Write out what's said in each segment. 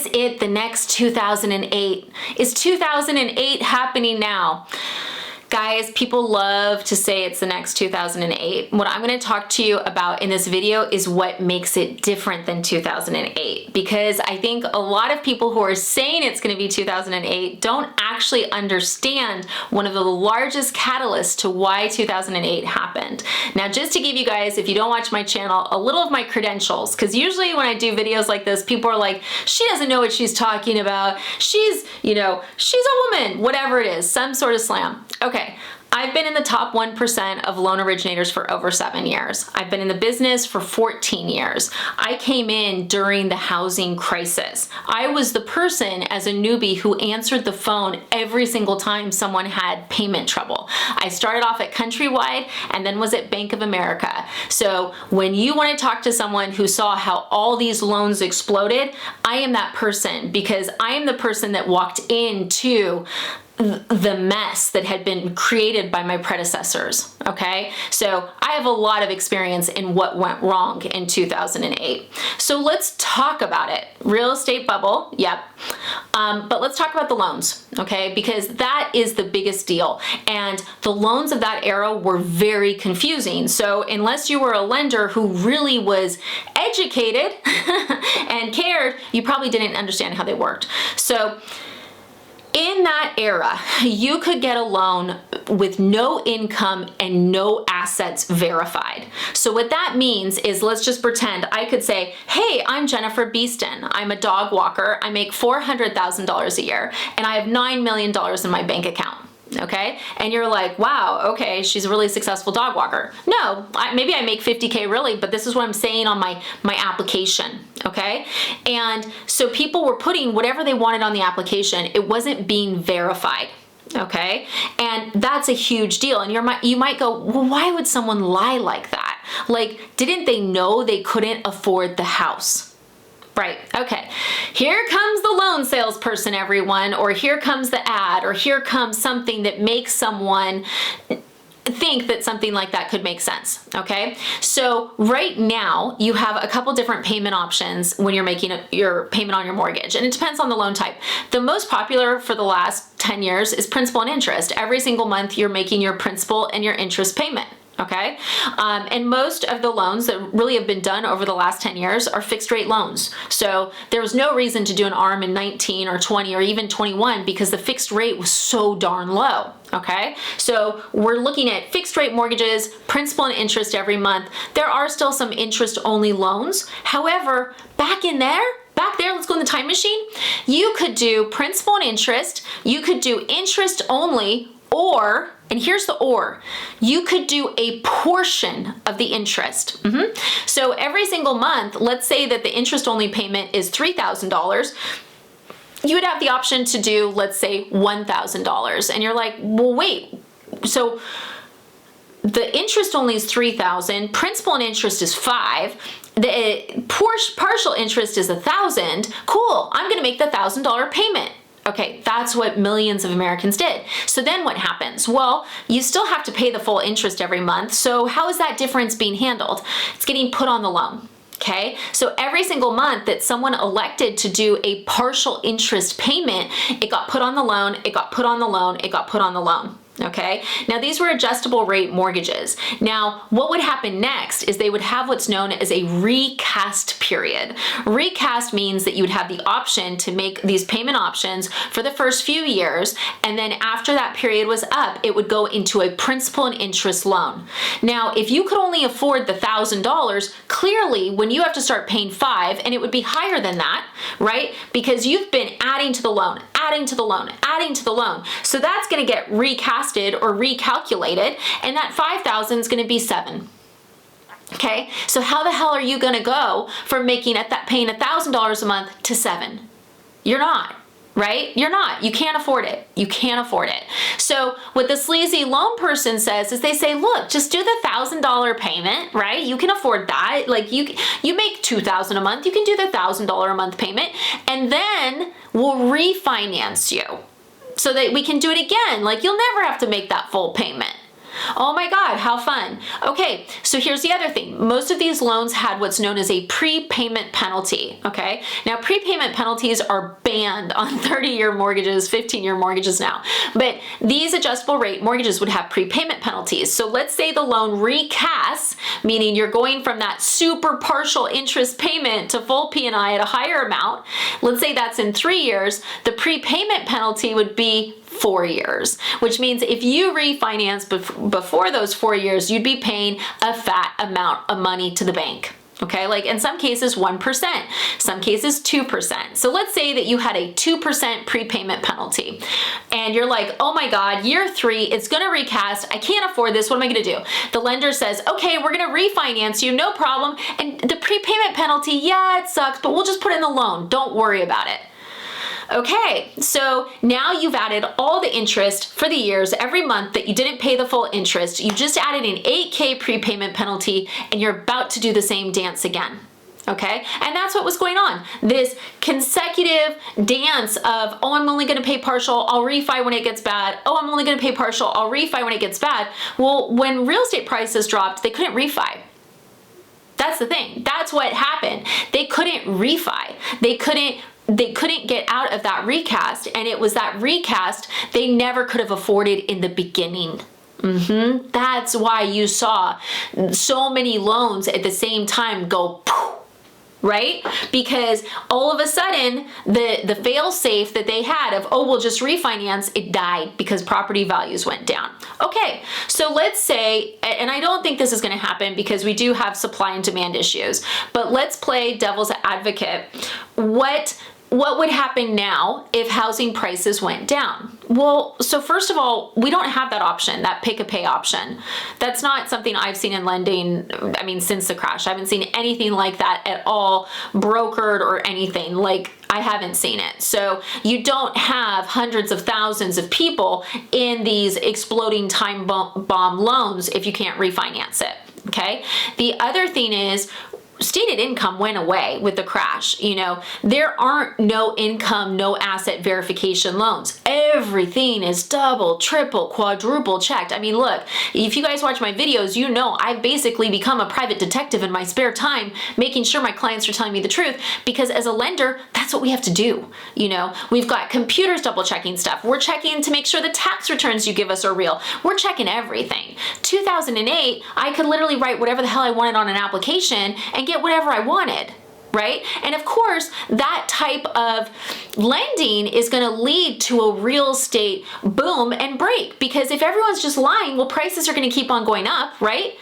Is it the next 2008? Is 2008 happening now? Guys, people love to say it's the next 2008. What I'm going to talk to you about in this video is what makes it different than 2008, because I think a lot of people who are saying it's going to be 2008 don't actually understand one of the largest catalysts to why 2008 happened. Now, just to give you guys, if you don't watch my channel, a little of my credentials, because usually when I do videos like this, people are like, she doesn't know what she's talking about. She's a woman, whatever it is, some sort of slam. Okay, I've been in the top 1% of loan originators for over 7 years. I've been in the business for 14 years. I came in during the housing crisis. I was the person as a newbie who answered the phone every single time someone had payment trouble. I started off at Countrywide and then was at Bank of America. So when you want to talk to someone who saw how all these loans exploded, I am that person, because I am the person that walked into the mess that had been created by my predecessors, okay? So I have a lot of experience in what went wrong in 2008. So let's talk about it. Real estate bubble, yep. But let's talk about the loans, okay? Because that is the biggest deal. And the loans of that era were very confusing. So unless you were a lender who really was educated and cared, you probably didn't understand how they worked. So in that era, you could get a loan with no income and no assets verified. So what that means is, let's just pretend I could say, hey, I'm Jennifer Beeston. I'm a dog walker. I make $400,000 a year and I have $9 million in my bank account. Okay, and you're like, wow, okay, she's a really successful dog walker. No, maybe I make 50K really, but this is what I'm saying on my application, okay? And so people were putting whatever they wanted on the application. It wasn't being verified, okay? And that's a huge deal. And you might go, well, why would someone lie like that? Like, didn't they know they couldn't afford the house? Right, okay. Here comes the loan salesperson, everyone, or here comes the ad, or here comes something that makes someone think that something like that could make sense, okay? So right now, you have a couple different payment options when you're making your payment on your mortgage, and it depends on the loan type. The most popular for the last 10 years is principal and interest. Every single month, you're making your principal and your interest payment. Okay, and most of the loans that really have been done over the last 10 years are fixed rate loans. So there was no reason to do an ARM in 19 or 20 or even 21 because the fixed rate was so darn low. Okay, so we're looking at fixed rate mortgages, principal and interest every month. There are still some interest only loans. However, back there, let's go in the time machine. You could do principal and interest. You could do interest only, or, and here's the or, you could do a portion of the interest. So every single month, let's say that the interest only payment is $3,000, you would have the option to do, let's say, $1,000. And you're like, well, wait, so the interest only is $3,000, principal and interest is $5,000, the partial interest is $1,000. Cool, I'm gonna make the $1,000 payment. Okay, that's what millions of Americans did. So then what happens? Well, you still have to pay the full interest every month. So how is that difference being handled? It's getting put on the loan. Okay, so every single month that someone elected to do a partial interest payment, it got put on the loan, it got put on the loan, it got put on the loan. Okay, now these were adjustable rate mortgages. Now, what would happen next is they would have what's known as a recast period. Recast means that you would have the option to make these payment options for the first few years, and then after that period was up, it would go into a principal and interest loan. Now, if you could only afford the $1,000, clearly when you have to start paying $5,000, and it would be higher than that, right? Because you've been adding to the loan, adding to the loan, adding to the loan. So that's gonna get recast or recalculated, and that $5,000 is going to be $7,000. Okay, so how the hell are you going to go from paying $1,000 a month to $7,000? You're not. Right? You're not. You can't afford it. You can't afford it. So what the sleazy loan person says is they say, look, just do the $1,000 payment, right? You can afford that. Like you make $2,000 a month. You can do the $1,000 a month payment, and then we'll refinance you, so that we can do it again. Like you'll never have to make that full payment. Oh my God, how fun. Okay, so here's the other thing. Most of these loans had what's known as a prepayment penalty, okay? Now, prepayment penalties are banned on 30-year mortgages, 15-year mortgages now, but these adjustable rate mortgages would have prepayment penalties. So let's say the loan recasts, meaning you're going from that super partial interest payment to full P&I at a higher amount. Let's say that's in 3 years. The prepayment penalty would be 4 years, which means if you refinance before those 4 years, you'd be paying a fat amount of money to the bank. Okay, like in some cases 1%, some cases 2%. So let's say that you had a 2% prepayment penalty and you're like, oh my God, year 3, it's gonna recast, I can't afford this, what am I gonna do? The lender says, okay, we're gonna refinance you, no problem. And the prepayment penalty, yeah, it sucks, but we'll just put it in the loan, don't worry about it. Okay, so now you've added all the interest for the years every month that you didn't pay the full interest. You just added an $8K prepayment penalty and you're about to do the same dance again. Okay, and that's what was going on. This consecutive dance of, oh, I'm only gonna pay partial, I'll refi when it gets bad. Oh, I'm only gonna pay partial, I'll refi when it gets bad. Well, when real estate prices dropped, they couldn't refi. That's the thing. That's what happened. They couldn't refi. They couldn't get out of that recast, and it was that recast they never could have afforded in the beginning. That's why you saw so many loans at the same time go poof, right? Because all of a sudden the fail safe that they had of, oh, we'll just refinance, it died because property values went down. Okay, so let's say, and I don't think this is going to happen because we do have supply and demand issues, but let's play devil's advocate. What would happen now if housing prices went down? Well, so first of all, we don't have that option, that pick a pay option. That's not something I've seen in lending, I mean, since the crash. I haven't seen anything like that at all, brokered or anything. Like, I haven't seen it. So you don't have hundreds of thousands of people in these exploding time bomb loans if you can't refinance it, okay? The other thing is, stated income went away with the crash. You know, there aren't no income, no asset verification loans. Everything is double, triple, quadruple checked. I mean, look, if you guys watch my videos, you know I've basically become a private detective in my spare time, making sure my clients are telling me the truth, because as a lender, that's what we have to do. You know, we've got computers double checking stuff. We're checking to make sure the tax returns you give us are real. We're checking everything. 2008, I could literally write whatever the hell I wanted on an application and get whatever I wanted, right? And of course, that type of lending is going to lead to a real estate boom and break, because if everyone's just lying, well, prices are going to keep on going up, right?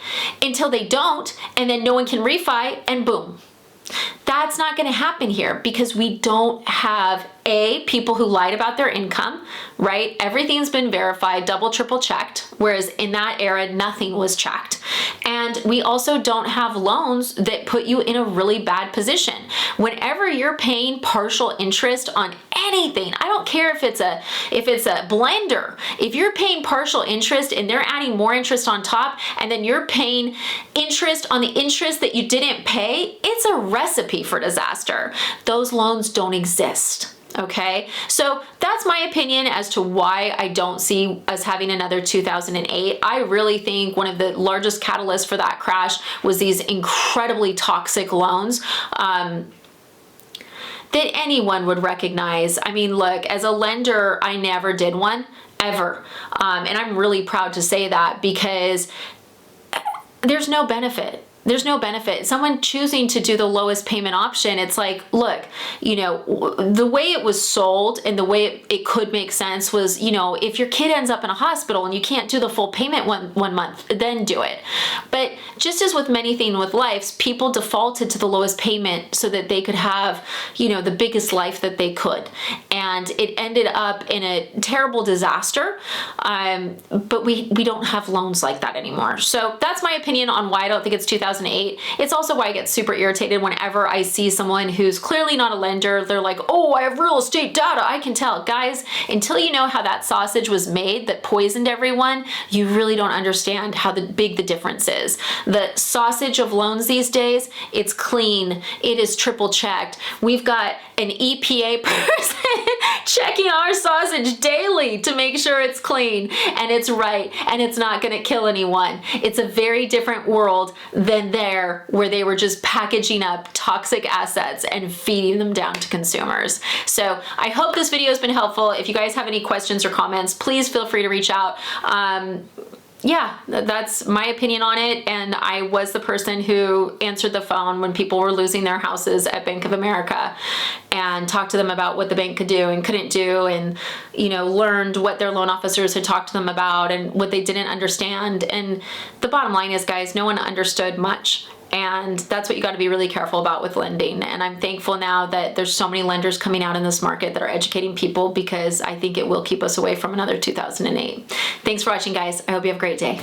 Until they don't, and then no one can refi, and boom. That's not going to happen here because we don't have people who lied about their income, right? Everything's been verified, double, triple checked, whereas in that era, nothing was checked. And we also don't have loans that put you in a really bad position. Whenever you're paying partial interest on anything, I don't care if it's a blender, if you're paying partial interest and they're adding more interest on top, and then you're paying interest on the interest that you didn't pay, it's a recipe for disaster. Those loans don't exist. Okay, so that's my opinion as to why I don't see us having another 2008. I really think one of the largest catalysts for that crash was these incredibly toxic loans that anyone would recognize. I mean, look, as a lender, I never did one, ever. And I'm really proud to say that, because there's no benefit. There's no benefit. Someone choosing to do the lowest payment option, it's like, look, you know, the way it was sold and the way it could make sense was, you know, if your kid ends up in a hospital and you can't do the full payment one month, then do it. But just as with many things with life, people defaulted to the lowest payment so that they could have, you know, the biggest life that they could. And it ended up in a terrible disaster. But we don't have loans like that anymore. So that's my opinion on why I don't think it's 2008. It's also why I get super irritated whenever I see someone who's clearly not a lender. They're like, oh, I have real estate data, I can tell. Guys, until you know how that sausage was made that poisoned everyone, you really don't understand how big the difference is. The sausage of loans these days, it's clean, it is triple checked. We've got an EPA person checking our sausage daily to make sure it's clean and it's right and it's not going to kill anyone. It's a very different world than there, where they were just packaging up toxic assets and feeding them down to consumers. So I hope this video has been helpful. If you guys have any questions or comments, please feel free to reach out. Yeah, that's my opinion on it. And I was the person who answered the phone when people were losing their houses at Bank of America and talked to them about what the bank could do and couldn't do, and, you know, learned what their loan officers had talked to them about and what they didn't understand. And the bottom line is, guys, no one understood much. And that's what you got to be really careful about with lending. And I'm thankful now that there's so many lenders coming out in this market that are educating people, because I think it will keep us away from another 2008. Thanks for watching, guys. I hope you have a great day.